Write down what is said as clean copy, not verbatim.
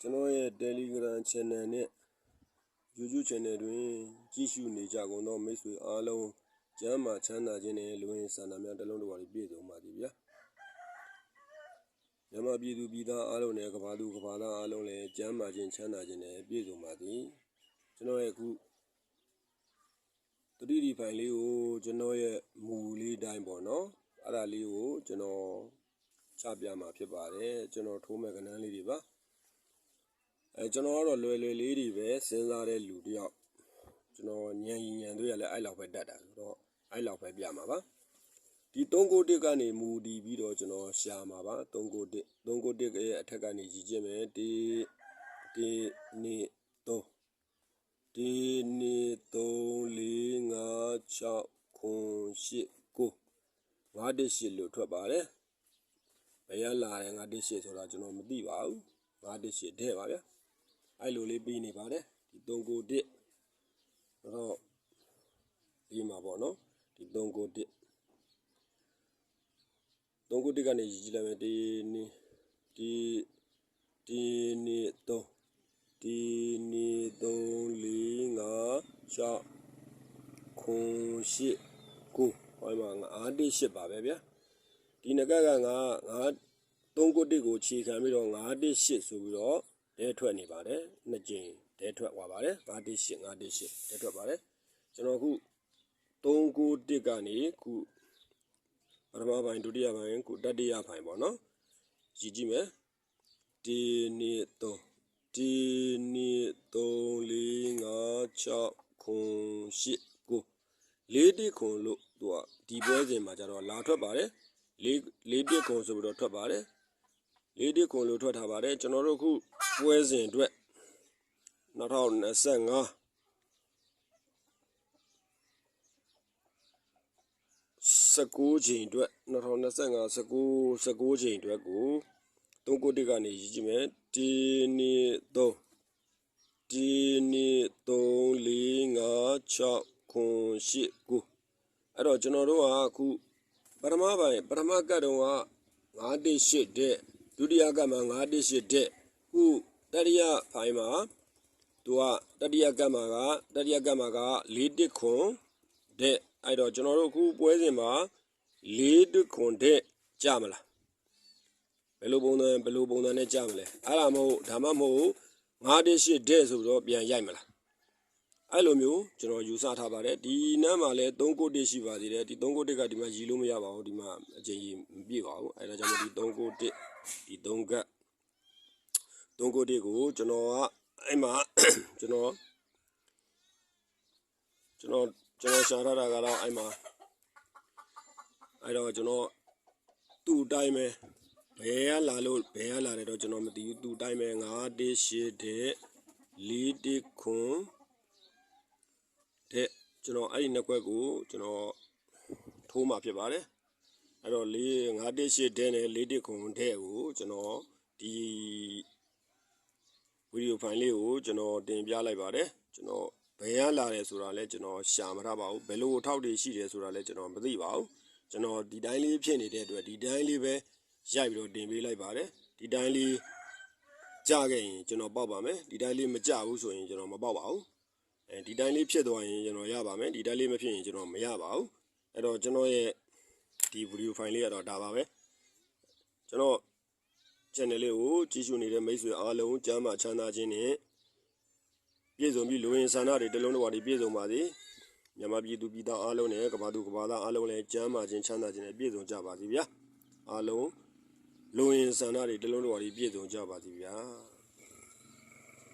ကျွန်တော်ရဲ့ Telegram Channel နဲ့ YouTube Channel တွင်ကြည့်ရှုနေကြကုန်သောမိတ်ဆွေအားလုံးကျမ်းမာချမ်းသာခြင်းနဲ့လူဝင်ဆန္ဒများတစ်လုံးတစ်ပါးပြည့်စုံပါသည်ဗျာမြန်မာပြည်သူပြည်သားအားလုံးနဲ့ကမ္ဘာသူကမ္ဘာသားအားလုံးလည်းကျမ်းမာခြင်းချမ်းသာခြင်းနဲ့ပြည့်စုံပါသည်ကျွန်တော်ရဲ့အခု3D ဖိုင်လေးကိုကျွန်တော်ရဲ့မူလေးတိုင်းပေါ့နော်အဲ့ဒါလေးကိုကျွန်တော်ချပြမှာဖြစ်ပါတယ်ကျွန်တော်ထိုးမဲ့ကဏ္ဍလေးတွေပါကျွန်တော်ကတော့လွယ်လွယ်လေးတွေပဲစဉ်းစားတဲ့လူတယောက်ကျွန်တော်ညံသွေးရလဲအဲ့လောက်ပဲတတ်တာဆိုတော့အဲ့လောက်ပဲပြမှာပါဒီ391ကနေမူတည်ပြီးတော့ကျွန်တော်ရှာမှာပါ391ရဲ့အထက်ကနေကြီးကျင်းမယ်1 2 3 1 2 3 4 5 6 9 10 9 လို့ထွက်ပါတယ်ဘယ်ရလာတယ်9 ဆိုတာကျွန်တော်မသိပါဘူး9တဲ့ပါဗျာအဲ့လိုလေးပြီးနေပါတယ်ဒီ391တော့ဒီမှာပေါ့နော်ဒီ391ကနေကြည့်လိုက်မယ်ဒီနေ့ဒီနေ့3ဒီနေ့3 4 5 6 9 10 9ဟိုမှာ9ပါပဲဗျာဒီငကက391ကိုခြေခံပြီးတော့918ဆိုပြီးတော့တဲထွက်နေပါတယ်နှစ်ကြိမ်တဲထွက်သွားပါတယ်918တဲထွက်ပါတယ်ကျွန်တော်ခု391ကနေခုပထမပိုင်းဒုတိယပိုင်းခုတတိယပိုင်းပေါ့နော်ကြည့်မယ်ဒီနေ့3ဒီနေ့3 4 5 6 9 10 4တိခွန်လို့သူကဒီပွဲစဉ်မှာကျတော့လာထွက်ပါတယ်4တိခွန်ဆိုပြီးတော့ထွက်ပါတယ်4တိခွန်လို့ထွက်ထားပါတယ်ကျွန်တော်တို့ခုပွဲစဉ်အတွက်2025 19ချိန်အတွက်2025 19ချိန်အတွက်ကို391ကနေရည်ကြည့်မယ်ဒီနေ့3ဒီနေ့3 4 5 6 9 10အဲ့တော့ကျွန်တော်တို့ကအခုပထမကတ်တုန်းက918တဲ့ဒုတိယကတ်မှာ918တဲ့ခုတတိယပိုင်းမှာသူကတတိယကတ်မှာက4ခွန်တဲ့အဲ့တော့ကျွန်တော်တို့အခုပွဲစဉ်မှာ4ခွန်တဲ့ကြမလားဘယ်လိုပုံစံနဲ့ကြမလဲအဲ့ဒါမဟုတ်ဒါမှမဟုတ်918တဲ့ဆိုတော့ပြန်ရိုက်မလားအဲ့လိုမျိုးကျွန်တော်ယူဆထားပါတယ်ဒီနမ်းမှာလဲ391ရှိပါသေးတယ်ဒီ391ကဒီမှာရီလို့မရပါဘူးဒီမှာအချိန်ကြီးမပြည့်ပါဘူးအဲ့ဒါကြောင့်ဒီ391ဒီ3ကတ်391ကိုကျွန်တော်ကအဲ့မှာကျွန်တော်ရှာထားတာကတော့အဲ့မှာအဲ့တော့ကျွန်တော်သူ့အတိုင်းပဲဘယ်ရလာတယ်တော့ကျွန်တော်မသိဘူးသူ့အတိုင်းပဲ918တဲ့4ခွန်တဲ့ကျွန်တော်အဲ့ဒီနှစ်ခွက်ကိုကျွန်တော်ထိုးမှာဖြစ်ပါတယ်အဲ့တော့918တဲ့နဲ့4ခွန်တဲ့ကိုကျွန်တော်ဒီဗီဒီယိုဖိုင်လေးကိုကျွန်တော်တင်ပြလိုက်ပါတယ်ကျွန်တော်ဘယ်ရလာတယ်ဆိုတာလဲကျွန်တော်ရှာမထားပါဘူးဘယ်လိုအထောက်တွေရှိတယ်ဆိုတာလဲကျွန်တော်မသိပါဘူးကျွန်တော်ဒီတိုင်းလေးဖြစ်နေတဲ့အတွက်ဒီတိုင်းလေးပဲရိုက်ပြီးတော့တင်ပေးလိုက်ပါတယ်ဒီတိုင်းလေးကြခဲ့ရင်ကျွန်တော်ပေါက်ပါမယ်ဒီတိုင်းလေးမကြဘူးဆိုရင်ကျွန်တော်မပေါက်ပါဘူးဒီတိုင်းလေးဖြစ်သွားရင်ကျွန်တော်ရပါမယ်ဒီတိုင်းလေးမဖြစ်ရင်ကျွန်တော်မရပါဘူးအဲ့တော့ကျွန်တော်ရဲ့ဒီဗီဒီယိုဖိုင်လေးကတော့ဒါပါပဲကျွန်တော် channel လေးကိုကြည့်ရှုနေတဲ့မိတ်ဆွေအားလုံးကျမ်းမာချမ်းသာခြင်းနဲ့ပြည့်စုံပြီးလူဝင်ဆန္ဒတွေတစ်လုံးတစ်ပါးပြည့်စုံပါစေမြန်မာပြည်သူပြည်သားအားလုံးနဲ့ကမ္ဘာသူကမ္ဘာသားအားလုံးလည်းကျမ်းမာခြင်းချမ်းသာခြင်းနဲ့ပြည့်စုံကြပါစေဗျာအားလုံးလူဝင်ဆန္ဒတွေတစ်လုံးတစ်ပါးပြည့်စုံကြပါစေဗျာ